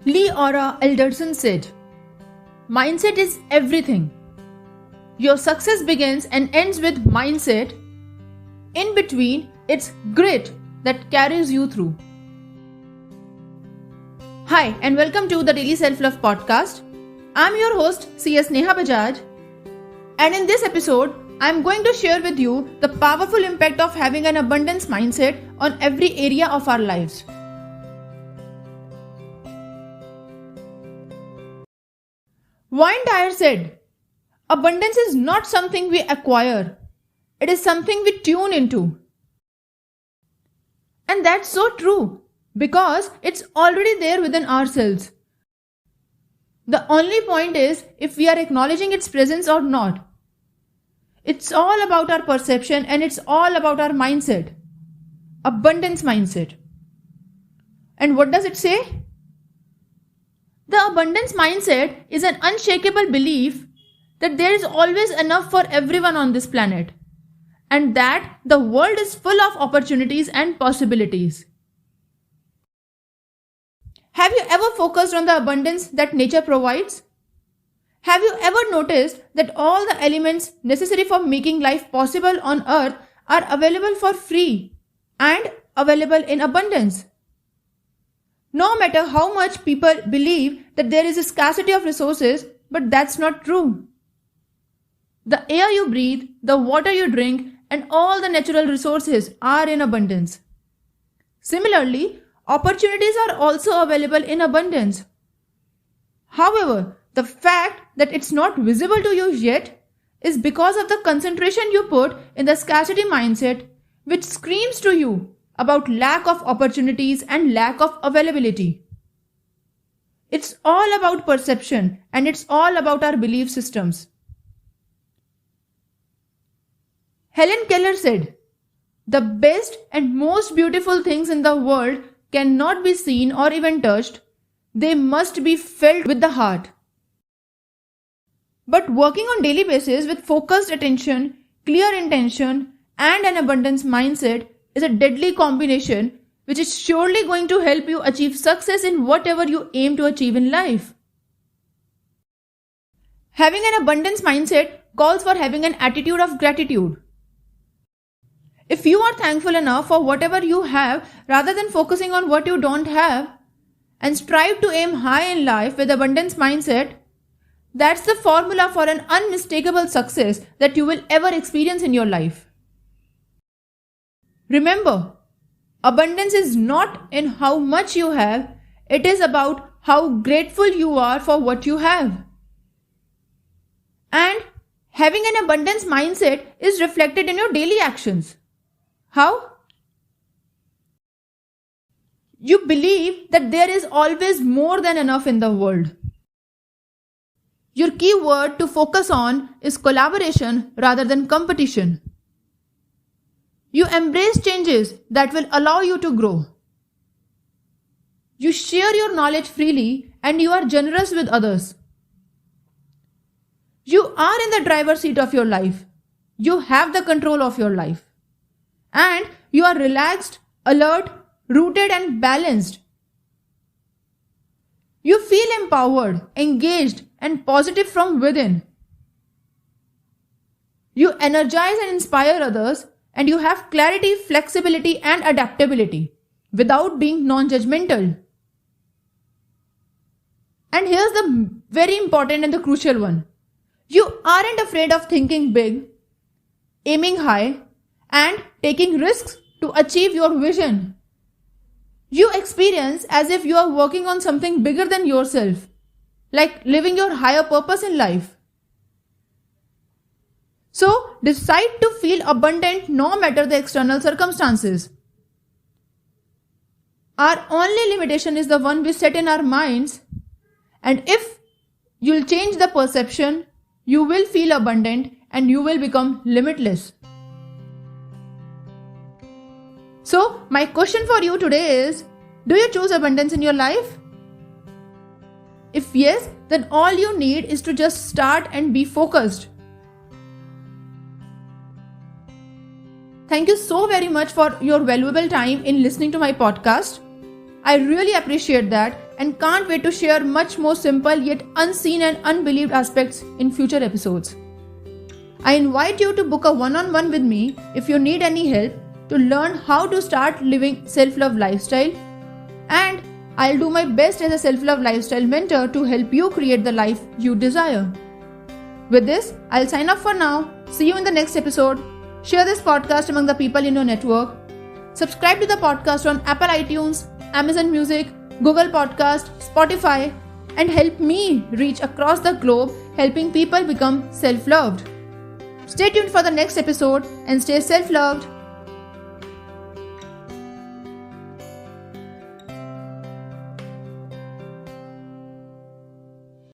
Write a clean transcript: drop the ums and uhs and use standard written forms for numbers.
Leora Alderson said, "Mindset is everything. Your success begins and ends with mindset. In between, it's grit that carries you through." Hi, and welcome to the Daily Self-Love Podcast. I'm your host, CS Neha Bajaj. And in this episode, I'm going to share with you the powerful impact of having an abundance mindset on every area of our lives. Wayne Dyer said, "Abundance is not something we acquire. It is something we tune into." And that's so true because it's already there within ourselves. The only point is if we are acknowledging its presence or not. It's all about our perception and it's all about our mindset. Abundance mindset. And what does it say? The abundance mindset is an unshakable belief that there is always enough for everyone on this planet and that the world is full of opportunities and possibilities. Have you ever focused on the abundance that nature provides? Have you ever noticed that all the elements necessary for making life possible on earth are available for free and available in abundance? No matter how much people believe that there is a scarcity of resources, but that's not true. The air you breathe, the water you drink, and all the natural resources are in abundance. Similarly, opportunities are also available in abundance. However, the fact that it's not visible to you yet is because of the concentration you put in the scarcity mindset, which screams to you about lack of opportunities and lack of availability. It's all about perception and it's all about our belief systems. Helen Keller said, "The best and most beautiful things in the world cannot be seen or even touched. They must be felt with the heart." But working on daily basis with focused attention, clear intention, and an abundance mindset is a deadly combination which is surely going to help you achieve success in whatever you aim to achieve in life. Having an abundance mindset calls for having an attitude of gratitude. If you are thankful enough for whatever you have rather than focusing on what you don't have and strive to aim high in life with abundance mindset, that's the formula for an unmistakable success that you will ever experience in your life. Remember, abundance is not in how much you have, it is about how grateful you are for what you have. And having an abundance mindset is reflected in your daily actions. How? You believe that there is always more than enough in the world. Your key word to focus on is collaboration rather than competition. You embrace changes that will allow you to grow. You share your knowledge freely and you are generous with others. You are in the driver's seat of your life. You have the control of your life. And you are relaxed, alert, rooted and balanced. You feel empowered, engaged and positive from within. You energize and inspire others and you have clarity, flexibility and adaptability without being non-judgmental. And here's the very important and the crucial one. You aren't afraid of thinking big, aiming high and taking risks to achieve your vision. You experience as if you are working on something bigger than yourself, like living your higher purpose in life. So, decide to feel abundant no matter the external circumstances. Our only limitation is the one we set in our minds, and if you'll change the perception, you will feel abundant and you will become limitless. So, my question for you today is, do you choose abundance in your life? If yes, then all you need is to just start and be focused. Thank you so very much for your valuable time in listening to my podcast. I really appreciate that, and can't wait to share much more simple yet unseen and unbelieved aspects in future episodes. I invite you to book a one-on-one with me if you need any help to learn how to start living self-love lifestyle, and I'll do my best as a self-love lifestyle mentor to help you create the life you desire. With this, I'll sign off for now. See you in the next episode. Share this podcast among the people in your network. Subscribe to the podcast on Apple iTunes, Amazon Music, Google Podcast, Spotify, and help me reach across the globe, helping people become self-loved. Stay tuned for the next episode and stay self-loved.